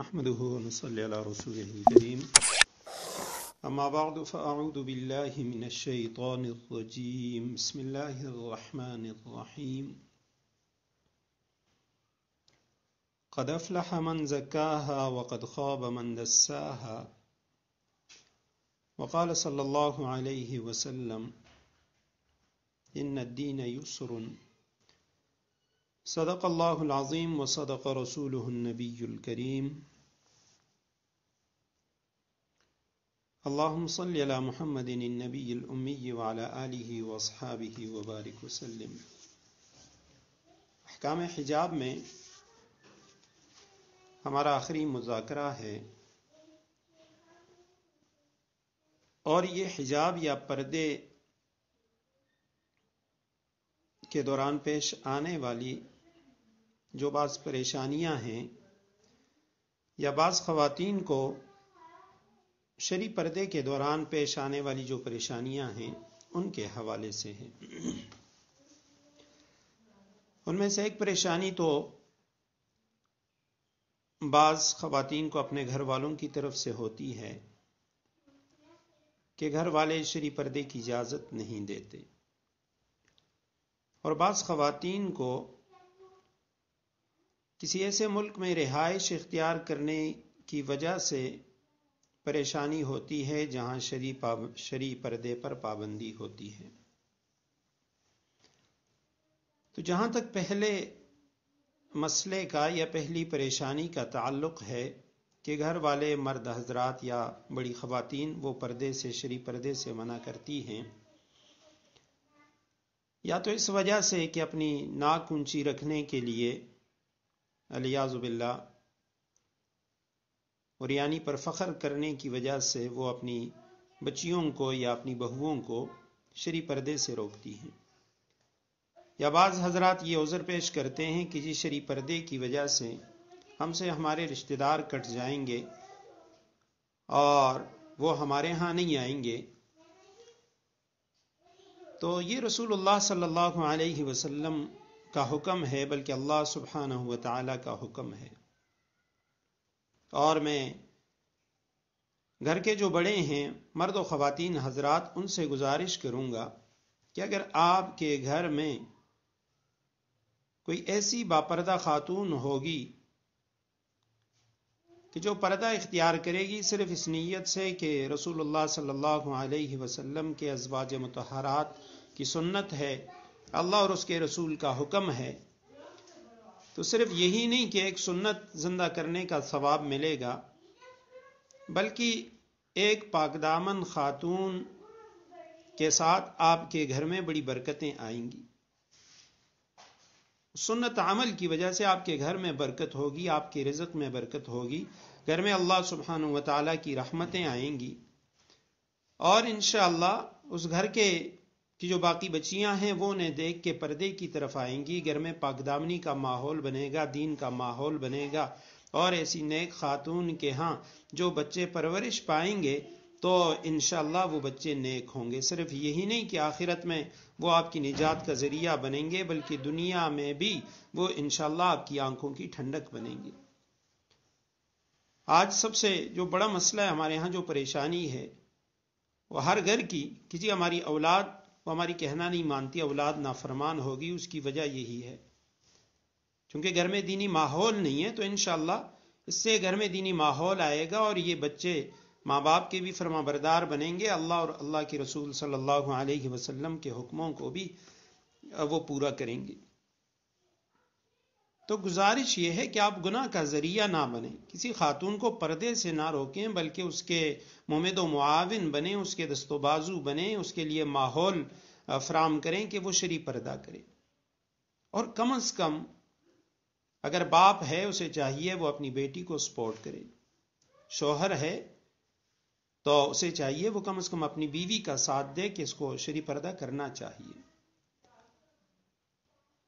نحمده ونصلي على رسوله الكريم أما بعد فأعوذ بالله من الشيطان الرجيم بسم الله الرحمن الرحيم قد أفلح من زكاها وقد خاب من دساها وقال صلى الله عليه وسلم إن الدين يسر صدق الله العظيم وصدق رسوله النبي الكريم اللهم صل على محمد النبي الأمي وعلى آله وأصحابه وبارك وسلم۔ احکام حجاب میں ہمارا آخری مذاکرہ ہے، اور یہ حجاب یا پردے کے دوران پیش آنے والی جو بعض پریشانیاں ہیں یا بعض خواتین کو شرعی پردے کے دوران پیش آنے والی جو پریشانیاں ہیں ان کے حوالے سے ہیں۔ ان میں سے ایک پریشانی تو بعض خواتین کو اپنے گھر والوں کی طرف سے ہوتی ہے کہ گھر والے شرعی پردے کی اجازت نہیں دیتے، اور بعض خواتین کو کسی ایسے ملک میں رہائش اختیار کرنے کی وجہ سے پریشانی ہوتی ہے جہاں شرعی پردے پر پابندی ہوتی ہے۔ تو جہاں تک پہلے مسئلے کا یا پہلی پریشانی کا تعلق ہے کہ گھر والے مرد حضرات یا بڑی خواتین وہ پردے سے شرعی پردے سے منع کرتی ہیں، یا تو اس وجہ سے کہ اپنی ناک اونچی رکھنے کے لیے الیاذ باللہ اور یعنی پر فخر کرنے کی وجہ سے وہ اپنی بچیوں کو یا اپنی بہوؤں کو شرعی پردے سے روکتی ہیں، یا بعض حضرات یہ عذر پیش کرتے ہیں کہ جی شرعی پردے کی وجہ سے ہم سے ہمارے رشتہ دار کٹ جائیں گے اور وہ ہمارے ہاں نہیں آئیں گے۔ تو یہ رسول اللہ صلی اللہ علیہ وسلم کا حکم ہے، بلکہ اللہ سبحانہ و تعالی کا حکم ہے، اور میں گھر کے جو بڑے ہیں مرد و خواتین حضرات ان سے گزارش کروں گا کہ اگر آپ کے گھر میں کوئی ایسی باپردہ خاتون ہوگی کہ جو پردہ اختیار کرے گی صرف اس نیت سے کہ رسول اللہ صلی اللہ علیہ وسلم کے ازواج مطہرات کی سنت ہے، اللہ اور اس کے رسول کا حکم ہے، تو صرف یہی نہیں کہ ایک سنت زندہ کرنے کا ثواب ملے گا، بلکہ ایک پاک دامن خاتون کے ساتھ آپ کے گھر میں بڑی برکتیں آئیں گی۔ سنت عمل کی وجہ سے آپ کے گھر میں برکت ہوگی، آپ کے رزق میں برکت ہوگی، گھر میں اللہ سبحانہ و تعالیٰ کی رحمتیں آئیں گی، اور انشاءاللہ اس گھر کی جو باقی بچیاں ہیں وہ انہیں دیکھ کے پردے کی طرف آئیں گی، گھر میں پاک دامنی کا ماحول بنے گا، دین کا ماحول بنے گا، اور ایسی نیک خاتون کے ہاں جو بچے پرورش پائیں گے تو انشاءاللہ وہ بچے نیک ہوں گے۔ صرف یہی نہیں کہ آخرت میں وہ آپ کی نجات کا ذریعہ بنیں گے، بلکہ دنیا میں بھی وہ انشاءاللہ آپ کی آنکھوں کی ٹھنڈک بنیں گے۔ آج سب سے جو بڑا مسئلہ ہے ہمارے ہاں، جو پریشانی ہے وہ ہر گھر کی کہ جی ہماری اولاد وہ ہماری کہنا نہیں مانتی، اولاد نافرمان ہوگی، اس کی وجہ یہی ہے چونکہ گھر میں دینی ماحول نہیں ہے، تو انشاءاللہ اس سے گھر میں دینی ماحول آئے گا اور یہ بچے ماں باپ کے بھی فرما بردار بنیں گے، اللہ اور اللہ کے رسول صلی اللہ علیہ وسلم کے حکموں کو بھی وہ پورا کریں گے۔ تو گزارش یہ ہے کہ آپ گناہ کا ذریعہ نہ بنیں، کسی خاتون کو پردے سے نہ روکیں، بلکہ اس کے ممد و معاون بنیں، اس کے دست و بازو بنیں، اس کے لیے ماحول فراہم کریں کہ وہ شرعی پردہ کرے، اور کم از کم اگر باپ ہے اسے چاہیے وہ اپنی بیٹی کو سپورٹ کرے، شوہر ہے تو اسے چاہیے وہ کم از کم اپنی بیوی کا ساتھ دے کہ اس کو شرعی پردہ کرنا چاہیے،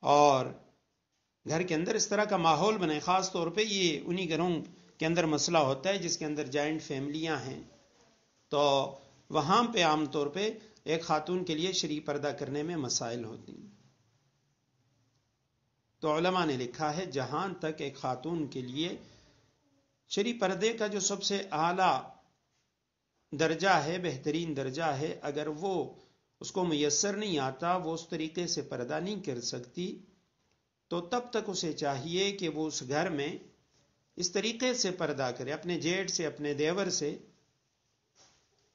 اور گھر کے اندر اس طرح کا ماحول بنے۔ خاص طور پہ یہ انہی گھروں کے اندر مسئلہ ہوتا ہے جس کے اندر جوائنٹ فیملیاں ہیں، تو وہاں پہ عام طور پہ ایک خاتون کے لیے شرعی پردہ کرنے میں مسائل ہوتی ہیں۔ تو علماء نے لکھا ہے جہاں تک ایک خاتون کے لیے شرعی پردے کا جو سب سے اعلیٰ درجہ ہے، بہترین درجہ ہے، اگر وہ اس کو میسر نہیں آتا، وہ اس طریقے سے پردہ نہیں کر سکتی، تو تب تک اسے چاہیے کہ وہ اس گھر میں اس طریقے سے پردہ کرے اپنے جیٹ سے، اپنے دیور سے،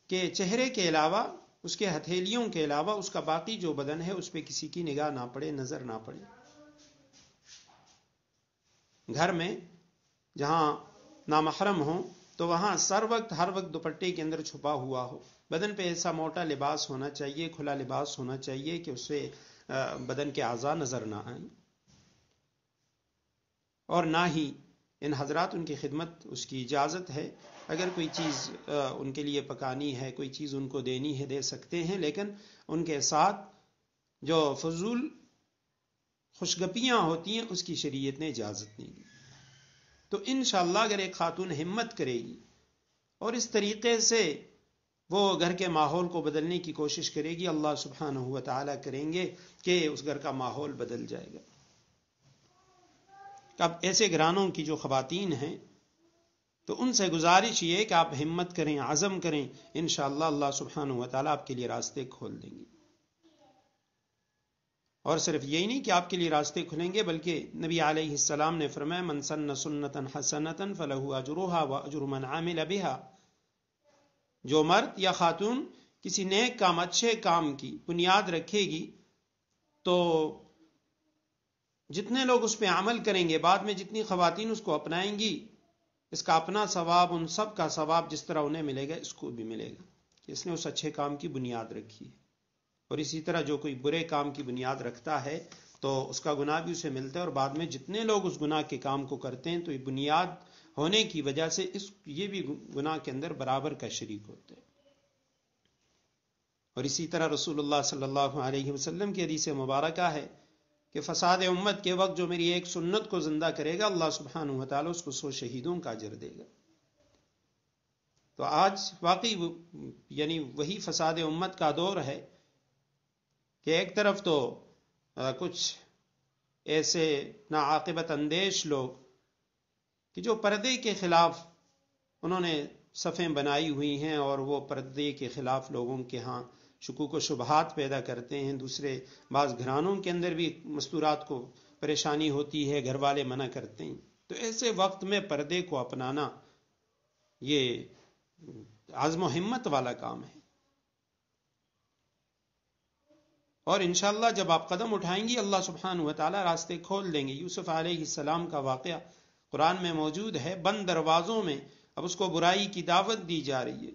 کہ چہرے کے علاوہ، اس کے ہتھیلیوں کے علاوہ اس کا باقی جو بدن ہے اس پہ کسی کی نگاہ نہ پڑے، نظر نہ پڑے۔ گھر میں جہاں نامحرم ہوں تو وہاں سر وقت، ہر وقت دوپٹے کے اندر چھپا ہوا ہو، بدن پہ ایسا موٹا لباس ہونا چاہیے، کھلا لباس ہونا چاہیے کہ اس سے بدن کے اعضاء نظر نہ آئیں، اور نہ ہی ان حضرات، ان کی خدمت اس کی اجازت ہے، اگر کوئی چیز ان کے لیے پکانی ہے، کوئی چیز ان کو دینی ہے، دے سکتے ہیں، لیکن ان کے ساتھ جو فضول خوشگپیاں ہوتی ہیں اس کی شریعت نے اجازت نہیں دی۔ تو انشاءاللہ اگر ایک خاتون ہمت کرے گی اور اس طریقے سے وہ گھر کے ماحول کو بدلنے کی کوشش کرے گی، اللہ سبحانہ و تعالیٰ کریں گے کہ اس گھر کا ماحول بدل جائے گا۔ اب ایسے گھرانوں کی جو خواتین ہیں تو ان سے گزارش یہ کہ آپ ہمت کریں، عزم کریں، انشاءاللہ اللہ سبحانہ و تعالیٰ آپ کے لیے راستے کھول دیں گے۔ اور صرف یہی نہیں کہ آپ کے لیے راستے کھلیں گے، بلکہ نبی علیہ السلام نے فرمایا من سن سنتا حسنتا فلہ اجرها واجر من عمل بها، جو مرد یا خاتون کسی نیک کام، اچھے کام کی بنیاد رکھے گی تو جتنے لوگ اس پہ عمل کریں گے، بعد میں جتنی خواتین اس کو اپنائیں گی، اس کا اپنا ثواب، ان سب کا ثواب جس طرح انہیں ملے گا اس کو بھی ملے گا کہ اس نے اس اچھے کام کی بنیاد رکھی ہے۔ اور اسی طرح جو کوئی برے کام کی بنیاد رکھتا ہے تو اس کا گناہ بھی اسے ملتا ہے، اور بعد میں جتنے لوگ اس گناہ کے کام کو کرتے ہیں تو یہ بنیاد ہونے کی وجہ سے یہ بھی گناہ کے اندر برابر کا شریک ہوتے ہیں۔ اور اسی طرح رسول اللہ صلی اللہ علیہ وسلم کی حدیث مبارکہ ہے کہ فساد امت کے وقت جو میری ایک سنت کو زندہ کرے گا، اللہ سبحانہ و تعالیٰ اس کو 100 شہیدوں کا اجر دے گا۔ تو آج واقعی یعنی وہی فساد امت کا دور ہے کہ ایک طرف تو کچھ ایسے ناعاقبت اندیش لوگ کہ جو پردے کے خلاف انہوں نے صفیں بنائی ہوئی ہیں اور وہ پردے کے خلاف لوگوں کے ہاں شکوک و شبہات پیدا کرتے ہیں، دوسرے بعض گھرانوں کے اندر بھی مستورات کو پریشانی ہوتی ہے، گھر والے منع کرتے ہیں، تو ایسے وقت میں پردے کو اپنانا یہ عزم و ہمت والا کام ہے۔ اور انشاءاللہ جب آپ قدم اٹھائیں گی اللہ سبحانہ و تعالیٰ راستے کھول دیں گے۔ یوسف علیہ السلام کا واقعہ قرآن میں موجود ہے، بند دروازوں میں اب اس کو برائی کی دعوت دی جا رہی ہے،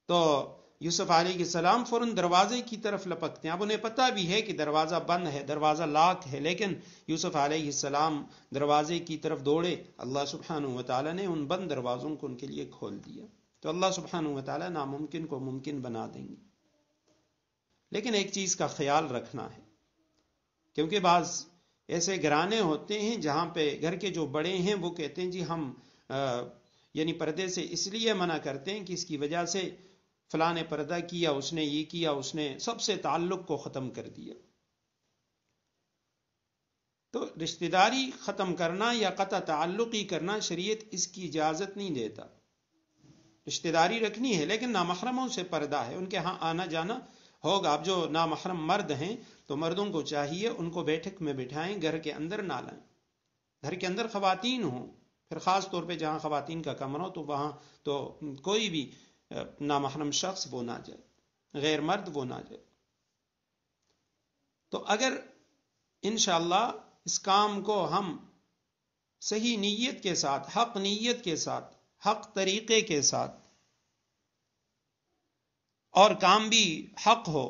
تو یوسف علیہ السلام فوراً دروازے کی طرف لپکتے ہیں۔ اب انہیں پتہ بھی ہے کہ دروازہ بند ہے، دروازہ لاک ہے، لیکن یوسف علیہ السلام دروازے کی طرف دوڑے، اللہ سبحانہ و تعالیٰ نے ان بند دروازوں کو ان کے لیے کھول دیا۔ تو اللہ سبحانہ و تعالیٰ ناممکن کو ممکن بنا دیں گے، لیکن ایک چیز کا خیال رکھنا ہے، کیونکہ بعض ایسے گھرانے ہوتے ہیں جہاں پہ گھر کے جو بڑے ہیں وہ کہتے ہیں جی ہم یعنی پردے سے اس لیے منع کرتے ہیں کہ اس کی وجہ سے فلاں نے پردہ کیا، اس نے یہ کیا، اس نے سب سے تعلق کو ختم کر دیا۔ تو رشتہ داری ختم کرنا یا قطع تعلقی کرنا شریعت اس کی اجازت نہیں دیتا۔ رشتہ داری رکھنی ہے لیکن نامحرموں سے پردہ ہے، ان کے ہاں آنا جانا ہوگا۔ اب جو نامحرم مرد ہیں تو مردوں کو چاہیے ان کو بیٹھک میں بٹھائیں، گھر کے اندر نہ لائیں۔ گھر کے اندر خواتین ہوں، پھر خاص طور پہ جہاں خواتین کا کمرہ ہو تو وہاں تو کوئی بھی نامحرم شخص وہ نہ جائے، غیر مرد وہ نہ جائے۔ تو اگر انشاءاللہ اس کام کو ہم صحیح نیت کے ساتھ، حق نیت کے ساتھ، حق طریقے کے ساتھ، اور کام بھی حق ہو،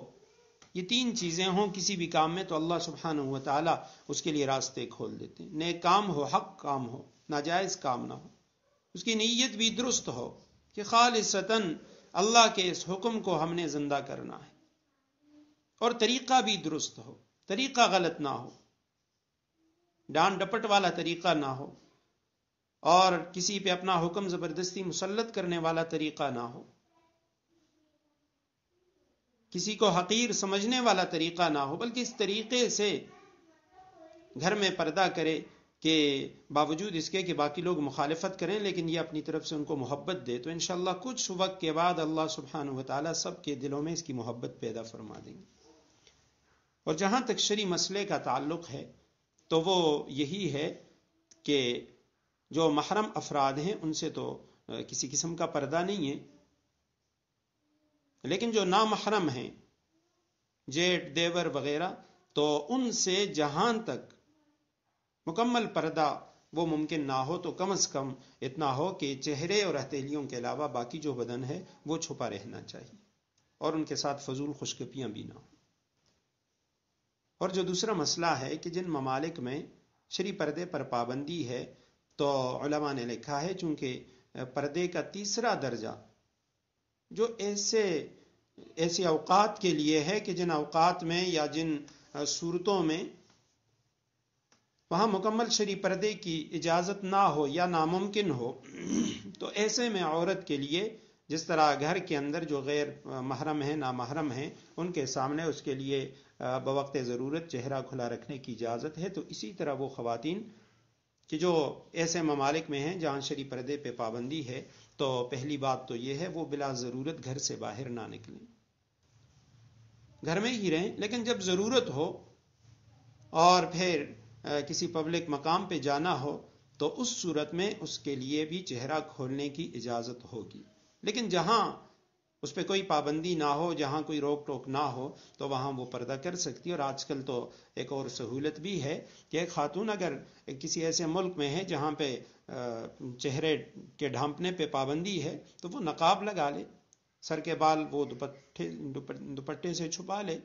یہ تین چیزیں ہوں کسی بھی کام میں، تو اللہ سبحانہ و تعالیٰ اس کے لیے راستے کھول دیتے ہیں۔ نیک کام ہو، حق کام ہو، ناجائز کام نہ ہو، اس کی نیت بھی درست ہو کہ خالصتاً اللہ کے اس حکم کو ہم نے زندہ کرنا ہے، اور طریقہ بھی درست ہو، طریقہ غلط نہ ہو، ڈانٹ ڈپٹ والا طریقہ نہ ہو، اور کسی پہ اپنا حکم زبردستی مسلط کرنے والا طریقہ نہ ہو، کسی کو حقیر سمجھنے والا طریقہ نہ ہو، بلکہ اس طریقے سے گھر میں پردہ کرے کہ باوجود اس کے کہ باقی لوگ مخالفت کریں لیکن یہ اپنی طرف سے ان کو محبت دے، تو انشاءاللہ کچھ وقت کے بعد اللہ سبحانہ وتعالی سب کے دلوں میں اس کی محبت پیدا فرما دیں گے۔ اور جہاں تک شرعی مسئلے کا تعلق ہے تو وہ یہی ہے کہ جو محرم افراد ہیں ان سے تو کسی قسم کا پردہ نہیں ہے، لیکن جو نامحرم ہیں جیٹ دیور وغیرہ، تو ان سے جہاں تک مکمل پردہ وہ ممکن نہ ہو تو کم از کم اتنا ہو کہ چہرے اور ہتھیلیوں کے علاوہ باقی جو بدن ہے وہ چھپا رہنا چاہیے، اور ان کے ساتھ فضول خوشگپیاں بھی نہ ہوں۔ اور جو دوسرا مسئلہ ہے کہ جن ممالک میں شرعی پردے پر پابندی ہے، تو علماء نے لکھا ہے چونکہ پردے کا تیسرا درجہ جو ایسے اوقات کے لیے ہے کہ جن اوقات میں یا جن صورتوں میں وہاں مکمل شرعی پردے کی اجازت نہ ہو یا ناممکن ہو، تو ایسے میں عورت کے لیے جس طرح گھر کے اندر جو غیر محرم ہیں نامحرم ہیں ان کے سامنے اس کے لیے بوقت ضرورت چہرہ کھلا رکھنے کی اجازت ہے، تو اسی طرح وہ خواتین کہ جو ایسے ممالک میں ہیں جہاں شرعی پردے پہ پابندی ہے، تو پہلی بات تو یہ ہے وہ بلا ضرورت گھر سے باہر نہ نکلیں، گھر میں ہی رہیں، لیکن جب ضرورت ہو اور پھر کسی پبلک مقام پہ جانا ہو تو اس صورت میں اس کے لیے بھی چہرہ کھولنے کی اجازت ہوگی، لیکن جہاں اس پہ کوئی پابندی نہ ہو، جہاں کوئی روک ٹوک نہ ہو، تو وہاں وہ پردہ کر سکتی ہے۔ اور آج کل تو ایک اور سہولت بھی ہے کہ ایک خاتون اگر کسی ایسے ملک میں ہے جہاں پہ چہرے کے ڈھانپنے پہ پابندی ہے تو وہ نقاب لگا لے، سر کے بال وہ دوپٹے سے چھپا لے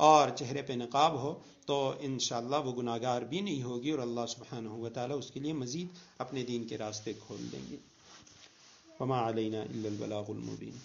اور چہرے پہ نقاب ہو، تو انشاءاللہ وہ گناہگار بھی نہیں ہوگی، اور اللہ سبحانہ وتعالی اس کے لیے مزید اپنے دین کے راستے کھول دیں گے۔ وما علینا الا البلاغ المبین۔